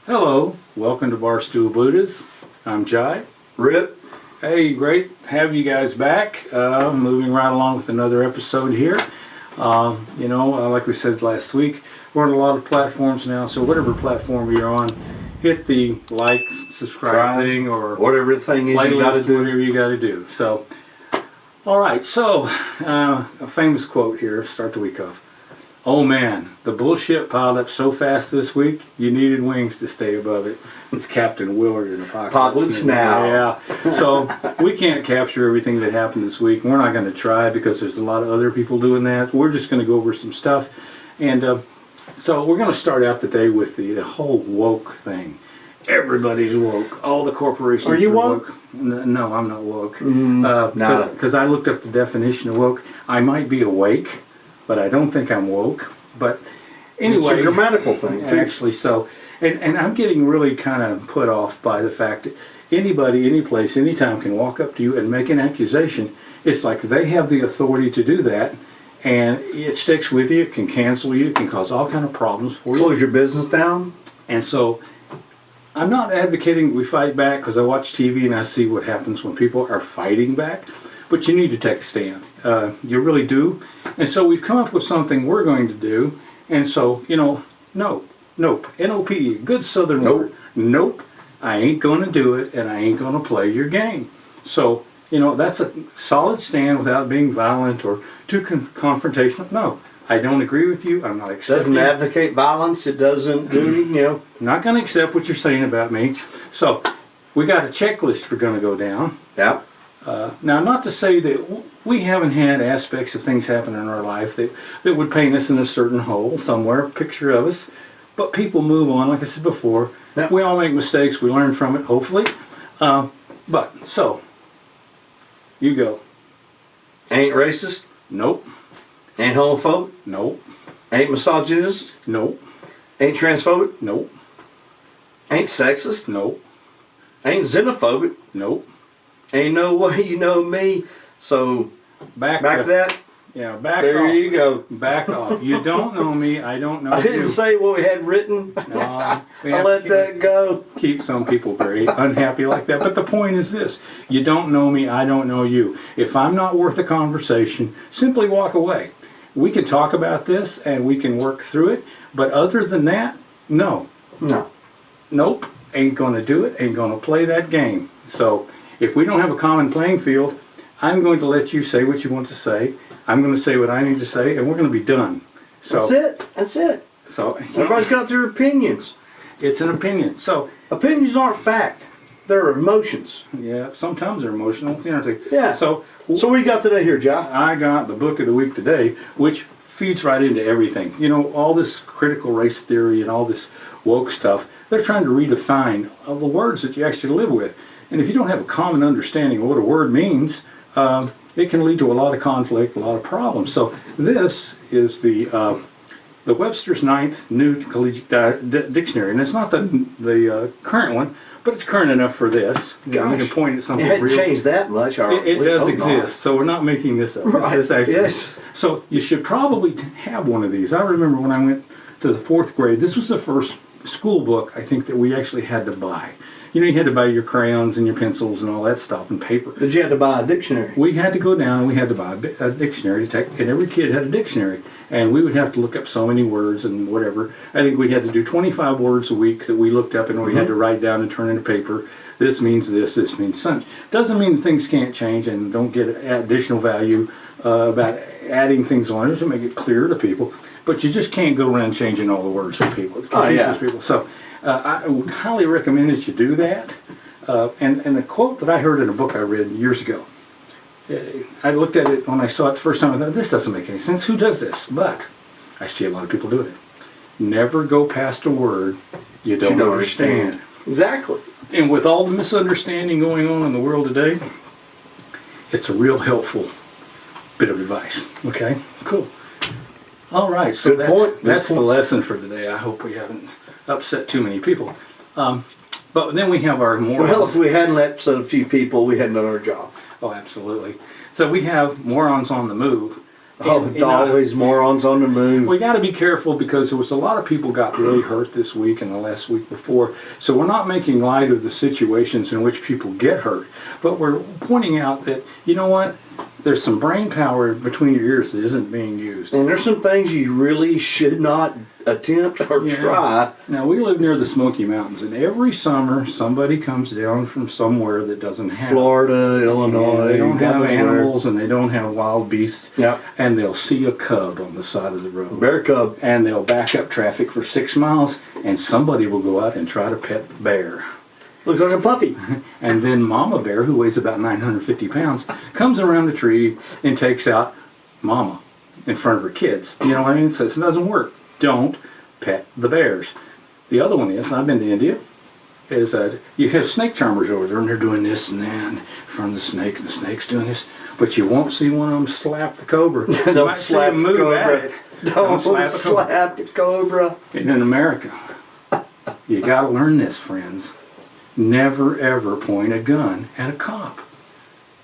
Hello, welcome to BarstoolBuddhas. I'm Jai. Rip. Hey, great to have you guys back. Moving right along with another episode here. Like we said last week, we're on a lot of platforms now, so whatever platform you're on, hit the like, subscribe thing, or whatever thing is you got to do. Whatever you got to do. So, all right, so a famous quote here, start the week off. Oh man, the bullshit piled up so fast this week, you needed wings to stay above it. It's Captain Willard in Apocalypse Now. Yeah. So we can't capture everything that happened this week. We're not going to try because there's a lot of other people doing that. We're just going to go over some stuff. And so we're going to start out today with the whole woke thing. Everybody's woke. All the corporations are woke? No, I'm not woke. Because I looked up the definition of woke. I might be awake, but I don't think I'm woke. But anyway, it's a grammatical thing, too. Actually, so, and I'm getting really kind of put off by the fact that anybody, any place, anytime can walk up to you and make an accusation. It's like they have the authority to do that, and it sticks with you. It can cancel you. It can cause all kind of problems for you. Close your business down. And so, I'm not advocating we fight back because I watch TV and I see what happens when people are fighting back. But you need to take a stand. You really do. And so we've come up with something we're going to do. And so, nope. N-O-P-E, good southern word. Nope, I ain't going to do it, and I ain't going to play your game. So, that's a solid stand without being violent or too confrontational. No, I don't agree with you. I'm not accepting. Doesn't advocate violence. It doesn't do, I'm not going to accept what you're saying about me. So, we got a checklist we're going to go down. Yeah. Now, not to say that we haven't had aspects of things happen in our life that would paint us in a certain hole somewhere, picture of us, but people move on, like I said before. Yep. We all make mistakes, we learn from it, hopefully. So, you go. Ain't racist. Nope. Ain't homophobic. Nope. Ain't misogynist. Nope. Ain't transphobic. Nope. Ain't sexist. Nope. Ain't xenophobic. Nope. Ain't no way you know me. So back that. Yeah, back there off. You go. Back off. You don't know me. I don't know I you. didn't say what we had written. No, I let that go. Keep some people very unhappy like that. But the point is this. You don't know me. I don't know you. If I'm not worth the conversation, simply walk away. We can talk about this and we can work through it. But other than that, no. Nope. Ain't going to do it. Ain't going to play that game. So if we don't have a common playing field, I'm going to let you say what you want to say. I'm going to say what I need to say, and we're going to be done. So That's it. So everybody's got their opinions. It's an opinion. So opinions aren't fact; they're emotions. Yeah, sometimes they're emotional. Yeah. So what do you got today here, John? I got the book of the week today, which feeds right into everything. All this critical race theory and all this woke stuff. They're trying to redefine the words that you actually live with. And if you don't have a common understanding of what a word means, it can lead to a lot of conflict, a lot of problems. So this is the Webster's Ninth New Collegiate Dictionary, and it's not the current one, but it's current enough for this. We can point at something. It hadn't changed that much. It does exist, so we're not making this up. Right. Yes. So you should probably have one of these. I remember when I went to the 4th grade, this was the first school book I think that we actually had to buy. You had to buy your crayons and your pencils and all that stuff and paper. But you had to buy a dictionary. We had to go down and we had to buy a dictionary to take, and every kid had a dictionary. And we would have to look up so many words and whatever. I think we had to do 25 words a week that we looked up and we had to write down and turn into paper. This means this means such. Doesn't mean things can't change and don't get additional value about adding things on it to make it clear to people. But you just can't go around changing all the words for people. It confuses people. So I would highly recommend that you do that. And the quote that I heard in a book I read years ago, I looked at it when I saw it the first time. I thought, this doesn't make any sense. Who does this? But I see a lot of people doing it. Never go past a word you don't understand. Exactly. And with all the misunderstanding going on in the world today, it's a real helpful bit of advice. Okay? Cool. All right. So that's the lesson for today. I hope we haven't upset too many people. But then we have our morons. Well, if we hadn't upset a few people, we hadn't done our job. Oh, absolutely. So we have morons on the move. Oh, And, always morons on the move. we got to be careful because there was a lot of people got really hurt this week and the last week before. So we're not making light of the situations in which people get hurt, but we're pointing out that, you know what, there's some brain power between your ears that isn't being used. And there's some things you really should not attempt or try. Now, we live near the Smoky Mountains, and every summer somebody comes down from somewhere that doesn't have Florida, Illinois. they don't God have knows where. animals and they don't have wild beasts. Yep. And they'll see a cub on the side of the road. Bear cub. And they'll back up traffic for 6 miles, and somebody will go out and try to pet the bear. Looks like a puppy. And then Mama Bear, who weighs about 950 pounds, comes around the tree and takes out Mama in front of her kids. You know what I mean? Says it doesn't work. Don't pet the bears. The other one is, I've been to India, is you have snake charmers over there, and they're doing this and that in front of the snake, and the snake's doing this, but you won't see one of them slap the cobra. You Don't might see slap them the move cobra. at it. Don't slap the cobra. And in America, you got to learn this, friends. Never ever point a gun at a cop.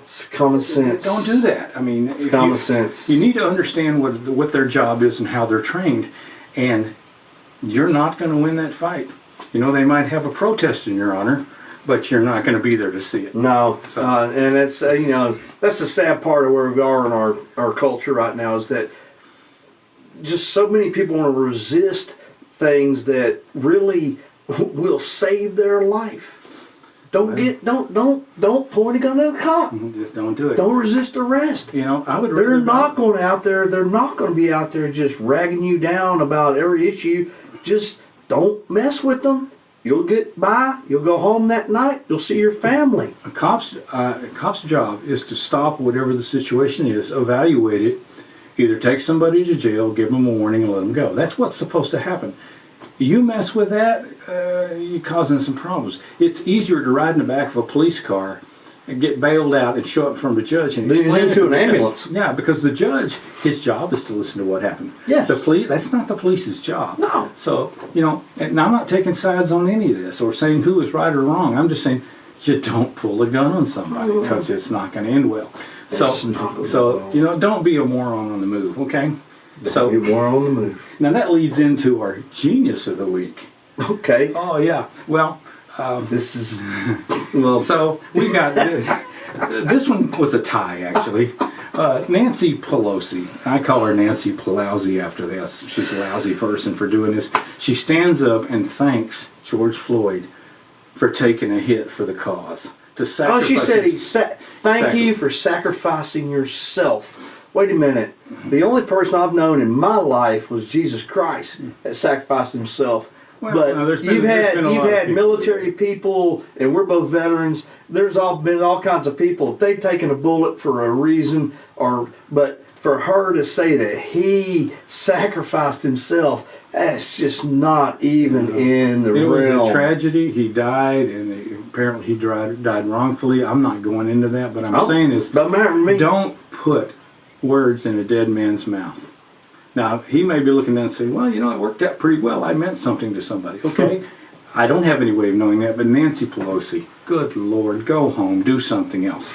It's common sense. Don't do that. I mean, It's common sense. You need to understand what their job is and how they're trained, and you're not going to win that fight. You know, they might have a protest in your honor, but you're not going to be there to see it. No, So- and it's you know, that's the sad part of where we are in our culture right now, is that just so many people want to resist things that really will save their life. Don't point a gun at a cop. Just don't do it. Don't resist arrest. You know, I would. They're rather not going out there. They're not going to be out there just ragging you down about every issue. Just don't mess with them. You'll get by. You'll go home that night. You'll see your family. A cop's job is to stop whatever the situation is, evaluate it, either take somebody to jail, give them a warning, and let them go. That's what's supposed to happen. You mess with that, you're causing some problems. It's easier to ride in the back of a police car and get bailed out and show up in front of a judge and explain it into to an the ambulance. judge. Yeah, because the judge, his job is to listen to what happened. Yes. The police, that's not the police's job. No. So, you know, and I'm not taking sides on any of this or saying who is right or wrong. I'm just saying you don't pull a gun on somebody because it's not going to end well. So, you know, don't be a moron on the move, okay? So, You're more on the move. now that leads into our genius of the week. Okay. Oh yeah. Well, This is well. so we got this one was a tie actually. Nancy Pelosi. I call her Nancy Pelosi after this. She's a lousy person for doing this. She stands up and thanks George Floyd for taking a hit for the cause. To Oh, sacrifice she said his- thank you for sacrificing yourself. Wait a minute. The only person I've known in my life was Jesus Christ that sacrificed himself. Well, But no, there's been you've a had lot of people military people, and we're both veterans. There's been all kinds of people. If they've taken a bullet for a reason, but for her to say that he sacrificed himself, that's just not even in the It was realm. a tragedy. He died, and apparently he died wrongfully. I'm not going into that, but I'm saying is, Don't matter to me. don't put words in a dead man's mouth. Now, he may be looking down and saying, well, you know, it worked out pretty well. I meant something to somebody. Okay, I don't have any way of knowing that, but Nancy Pelosi, good Lord, go home, do something else.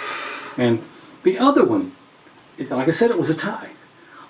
And the other one, like I said, it was a tie.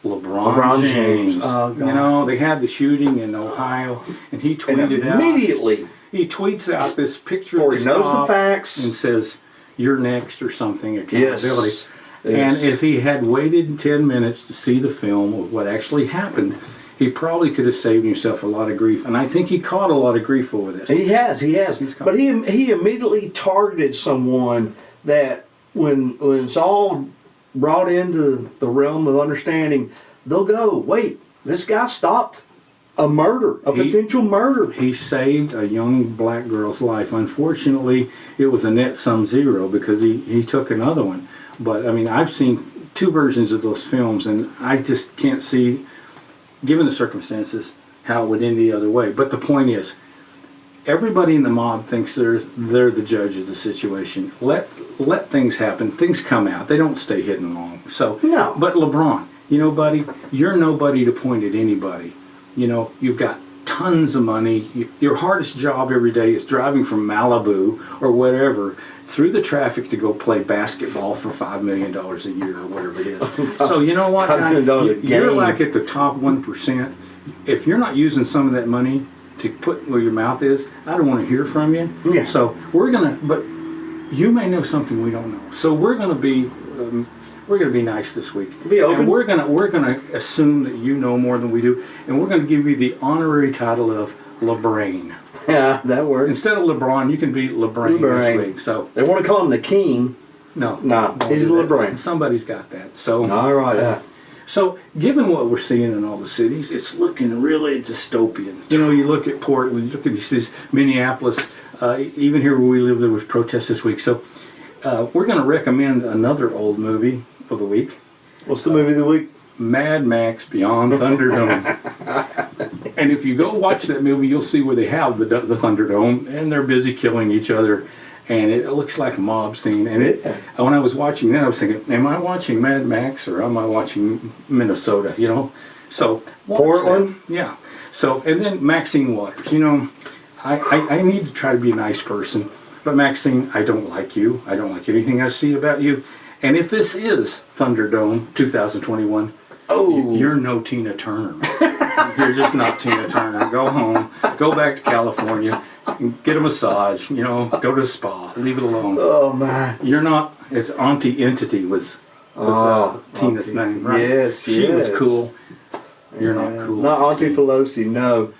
LeBron James. Oh, God. You know, they had the shooting in Ohio, and he tweeted out. Immediately, He tweets out this picture before of he the knows the cop facts. and says, "You're next" or something. Accountability. Yes. And if he had waited 10 minutes to see the film of what actually happened, he probably could have saved himself a lot of grief. And I think he caught a lot of grief over this. He has. He's But he immediately targeted someone that when it's all brought into the realm of understanding, they'll go, wait, this guy stopped a murder, a potential murder. He saved a young black girl's life. Unfortunately, it was a net sum zero because he took another one. But, I mean, I've seen two versions of those films, and I just can't see, given the circumstances, how it would end the other way. But the point is, everybody in the mob thinks they're the judge of the situation. Let things happen. Things come out. They don't stay hidden long. So, No. But LeBron, you know, buddy, you're nobody to point at anybody. You know, you've got tons of money. Your hardest job every day is driving from Malibu or whatever through the traffic to go play basketball for $5 million a year or whatever it is. So you know what? $5 million a You're game. like at the top 1%. If you're not using some of that money to put where your mouth is, I don't want to hear from you. Yeah. So but you may know something we don't know. So we're gonna be nice this week. Be open. And we're gonna assume that you know more than we do, and we're gonna give you the honorary title of LeBrain. Yeah, that works. Instead of LeBron, you can be LeBrain this week. So They want to call him the king. no, He's do that. LeBrain. Somebody's got that. So All right. So, given what we're seeing in all the cities, it's looking really dystopian. You know, you look at Portland, you look at these Minneapolis, even here where we live, there was protests this week. So, we're going to recommend another old movie of the week, What's the movie of the week? Mad Max Beyond Thunderdome. And if you go watch that movie, you'll see where they have the Thunderdome, and they're busy killing each other. And it looks like a mob scene. And when I was watching that, I was thinking, am I watching Mad Max or am I watching Minnesota? You know, so Portland. Yeah. So and then Maxine Waters. You know, I need to try to be a nice person, but Maxine, I don't like you. I don't like anything I see about you. And if this is Thunderdome 2021, you're no Tina Turner. You're just not Tina Turner. Go home. Go back to California. Get a massage. You know, go to a spa. Leave it alone. Oh man. You're not. It's Auntie Entity was Tina's name, right? Yes, she was cool. You're not cool. Not Auntie Pelosi. No.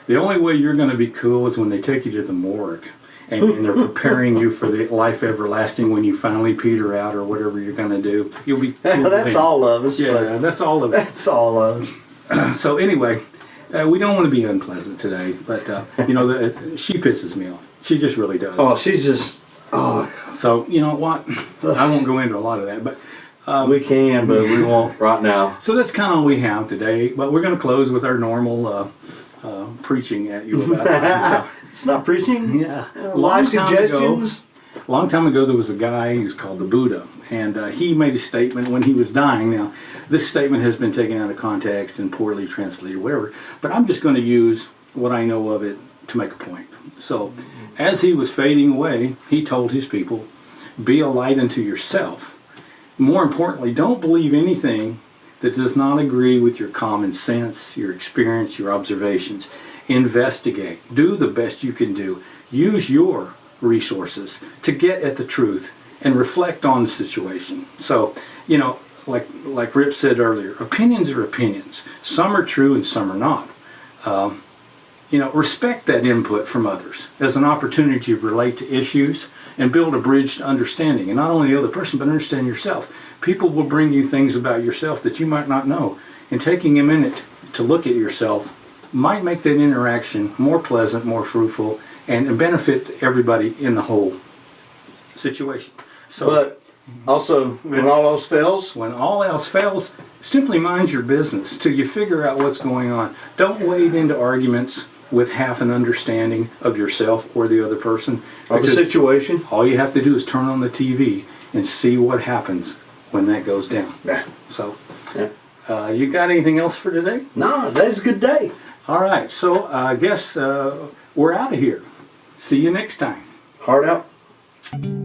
The only way you're going to be cool is when they take you to the morgue. And they're preparing you for the life everlasting when you finally peter out or whatever you're going to do. You'll be cool. That's all of us. Yeah, that's all of it. That's all of us. So anyway, we don't want to be unpleasant today, but you know, she pisses me off. She just really does. Oh, she's just. Oh, So you know what? I won't go into a lot of that, but we can, but we won't right now. so that's kind of all we have today. But we're going to close with our normal preaching at you about it. It's not preaching. Yeah. Live suggestions. Long time ago, there was a guy who was called the Buddha, and he made a statement when he was dying. Now, this statement has been taken out of context and poorly translated, whatever, but I'm just going to use what I know of it to make a point. So, as he was fading away, he told his people, be a light unto yourself. More importantly, don't believe anything that does not agree with your common sense, your experience, your observations. Investigate. Do the best you can do. Use your resources to get at the truth and reflect on the situation. So, you know, like Rip said earlier, opinions are opinions. Some are true and some are not. You know, respect that input from others as an opportunity to relate to issues and build a bridge to understanding. And not only the other person, but understand yourself. People will bring you things about yourself that you might not know. And taking a minute to look at yourself might make that interaction more pleasant, more fruitful, and benefit everybody in the whole situation. So, But also, when all else fails, when all else fails, simply mind your business till you figure out what's going on. Don't wade into arguments with half an understanding of yourself or the other person. of the Because situation. all you have to do is turn on the TV and see what happens when that goes down. Yeah. So, Yeah. you got anything else for today? No, today's a good day. All right, so I guess we're out of here. See you next time. Heart out.